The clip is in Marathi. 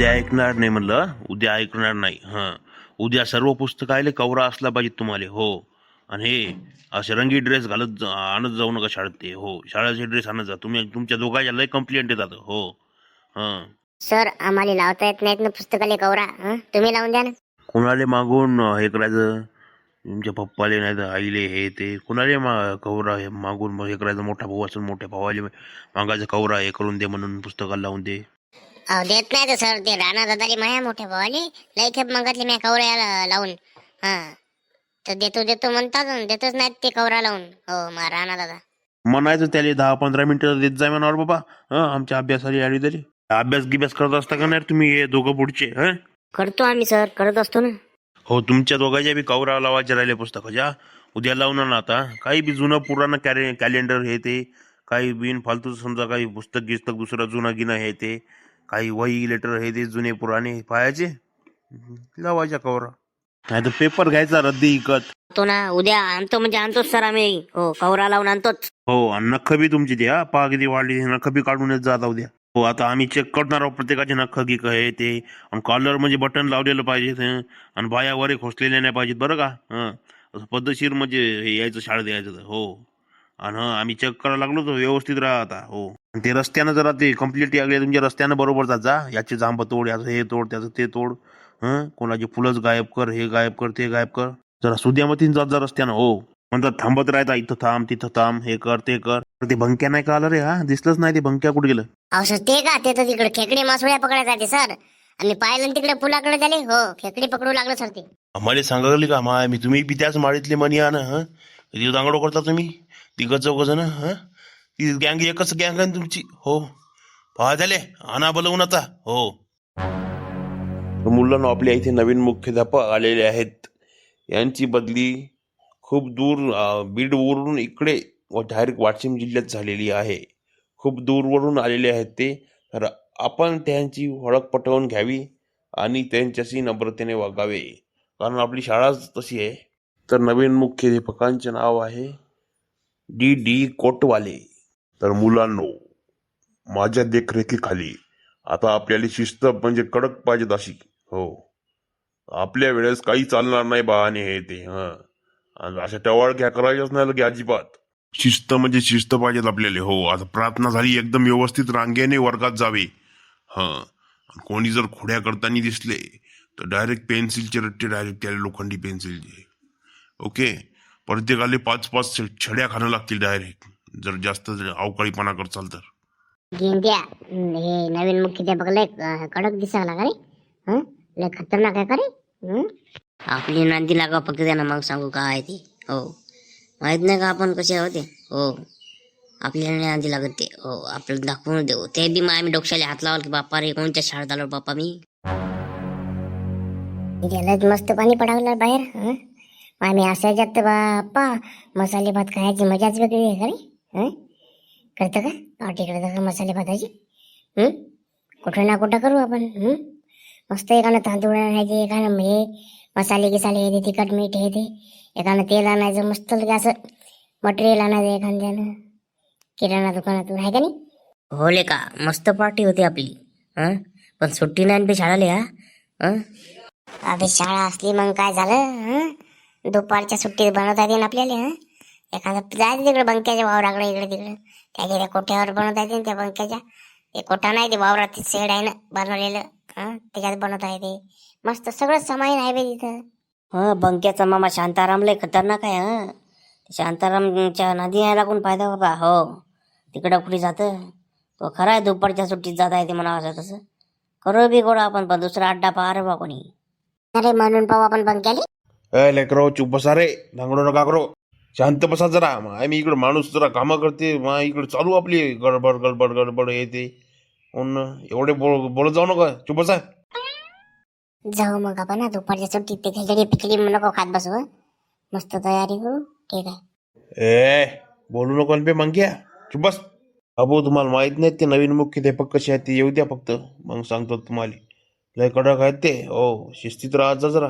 उद्या ऐकणार नाही म्हणलं, उद्या ऐकणार नाही. उद्या सर्व पुस्तकाले कवरा असला पाहिजे तुम्हाला. हो. आणि हे असे रंगी ड्रेस घालत आणत जाऊ नका शाळेत. ते हो, शाळेचे ड्रेस आणत जा. तुम्ही तुमच्या दोघांच्या लय कंप्लेंट येतात. हो. हां. सर आम्हाला लावता येत नाहीत ना पुस्तकाले कवरा. तुम्ही लावून द्या ना. कोणाले मागून हे करायचं, तुमच्या पप्पाले नाही तर आईले हे ते कोणाले कवरा हे मागून हे करायचं. मोठा भाऊ असून मोठ्या भावाले मागायचं कवरा हे करून दे म्हणून पुस्तकाला लावून दे. अहो देत नाही तर सर, ते राणा दादाली माया मोठ्या भावाले लय खेप मागितले मी कवऱ्याला लावून. तर देतो देतो म्हणतात आणि देतच नाहीत ते कवरा लावून. हो मा राणा दादा म्हणायचं त्याला 10-15 मिनिटं देत जाय म्हणावर बाबा. आमच्या अभ्यासाला आली तरी अभ्यास गिभ्यास करत असता का नाही तुम्ही हे दोघं पुढचे? करतो आम्ही सर, करत असतो ना. हो, तुमच्या दोघांच्या बी कवरा लावायचे राहिले पुस्तकाच्या. उद्या लावणार ना आता. काही बी जुनं पुराणं कॅलेंडर हे ते काही बिन फालतू समजा काही पुस्तक गिस्तक दुसरं जुनं गिनं हे ते काही वही लेटर हे ते जुने पुराणे पाहायचे, लावायच्या कवरा. नाही तर पेपर घ्यायचा रद्दी इकत. तो ना उद्या आणतो म्हणजे आणतोच सर आम्ही. हो कवरा लावून आणतोच. हो, आणि नख बी तुमची ती पहा किती वाढली. नख बी काढून येत जाता उद्या. हो, आता आम्ही चेक करणार आहोत प्रत्येकाचे नख गिक हे ते. आणि कॉलर म्हणजे बटन लावलेलं पाहिजे. आणि बाया वर खोसलेल्या नाही पाहिजेत बरं का. असं पद्धतशीर म्हणजे हे यायचं शाळेत यायचं तर. हो. आणि आम्ही चेक करायला लागलो तर व्यवस्थित राहता. हो. आणि ते रस्त्यानं जरा ते कम्प्लीट लागले तुमच्या रस्त्यानं बरोबर जात जा. याचे जांब तोड, याचं हे तोड, त्याचं ते तोड. कोणाचे फुलंच गायब कर, हे गायब कर, ते गायब कर. जरा सुद्यामतीन जात जा रस्त्यानं. हो. म्हणतात थांबत राहता, इथं थांब तिथं थांब, हे कर ते कर. ते भंक्या नाही का आलं रे? दिसलंच नाही ते भंक्या कुठे गेलं? अहो सर ते का, ते तर तिकडे खेकडे मासोळ्या पकडायला जाते सर. आम्ही पाहिलं तिकडे पुलाकडे झाले. हो खेकडे पकडू लागलो सर ते. आम्हाला सांगायला का माय मी तुम्ही बी त्याच माळीतले मनी ना. ती दांगडो करता तुम्ही तिघ चौघ जण. ती गँग एकच गँग आहे तुमची. हो. पहा झाले आणा बोलवून आता. हो. मुलांना आपल्या इथे नवीन मुख्याध्यापक आलेले आहेत. यांची बदली खूप दूर बीडवरून इकडे व डायरेक्ट वाशिम जिल्ह्यात झालेली आहे. खूप दूरवरून आलेले आहेत ते. तर आपण त्यांची ओळख पटवून घ्यावी आणि त्यांच्याशी नम्रतेने वागावे, कारण आपली शाळाच तशी आहे. तर नवीन मुख्याध्यापकांचे नाव आहे डी कोटवाले. तर मुलांनो, माझ्या देखरेखीखाली आता आपल्याला शिस्त म्हणजे कडक पाहिजेत अशी. हो. आपल्या वेळेस काही चालणार नाही बहाने हे ते. आणि अशा टवाळक्या करायच्याच नाही लगे अजिबात. शिस्त म्हणजे शिस्त पाहिजेत आपल्याला. हो. आता प्रार्थना झाली एकदम व्यवस्थित रांगेने वर्गात जावे. कोणी जर खोड्या करताना दिसले तर डायरेक्ट पेन्सिलचे रट्टे, डायरेक्ट त्याला लोखंडी पेन्सिलचे. ओके. प्रत्येकाले 5-5 छड्या खाणं लागतील डायरेक्ट, जर जास्त अवकाळीपणा करचाल तर. गेंद्या हे नवीन मुख्याध्यापक लय कडक दिसायला का रे? लय खतरनाक आहे का रे? आपली नांदी लागा फक्त त्यांना, मग सांगू काय ते. हो माहित नाही का आपण कसे होते. हो आपल्याला नांदी लागत ते. हो आपल्याला दाखवून देऊ ते बी. मग आम्ही डोक्याला हात लावल की बाप्पा रे कोणत्या शाळेत आलो बाप्पा मी. मस्त पाणी पडावलं बाहेर. आम्ही असायच्यात बाप्पा मसाले भात खायची मजाच वेगळी आहे का रे? करतं का पार्टी करतं का मसाले भाताची? कुठं ना कुठं करू आपण. मस्त एकानं तांदूळ आणायचे, एकानं हे मसाले गिसाले हे ते तिखट मीठ हे ते, एकानं तेल आणायचं मस्त लगे असं मटेरियल आणायचं एखाद्यानं किराणा दुकानातून, आहे का नाही? होले का मस्त पार्टी होती आपली. पण सुट्टी नाही बी शाळाले. अबे शाळा असली मग काय झालं? दुपारच्या सुट्टीत बनवता येते आपल्याला. एखादं जायचं तिकडे बंक्याच्या वावराकडे इकडे तिकडे त्या कोठ्यावर बनवता येते. त्या बंक्याच्या ते कोठा नाही, ते वावरात सेड आहे ना बनवलेलं. त्याच्यात बनवता येते मस्त सगळं सामान आहे बे तिथं. बंक्याचा मामा शांताराम लय खतरनाक आहे. शांतारामच्या नदी आहे लागून फायदा बाबा. हो तिकडं कुठे जातं तो खरा आहे. दुपारच्या सुट्टीत जाता येते म्हणा. असं तसं करू बी गोडा आपण, पण दुसरा अड्डा पहा रे बा कोणी. अरे म्हणून पाहू आपण बंक्याले. लेकरो चुप बसा रे, धांगडो नका करो, शांत बसा जरा. आम्ही इकडे माणूस जरा कामं करते. इकडे चालू आपली गडबड गडबड गडबड येते. एवढे बोलत जाऊ नका, चुप बसा. जाऊ मग आपण दुपारच्या सुट्टीत ते खिचडी पिचडी नको खात बसू. मस्त तयारी करू. ठीक आहे. बोलू नको पे मंग्या, चुप बस. अबो तुम्हाला माहित नाही ते नवीन मुख्याध्यापक कसे आहेत ते? येऊ द्या फक्त, मग सांगतो तुम्हाला. लय कडक आहेत ते. हो शिस्तीत राहत जा जरा.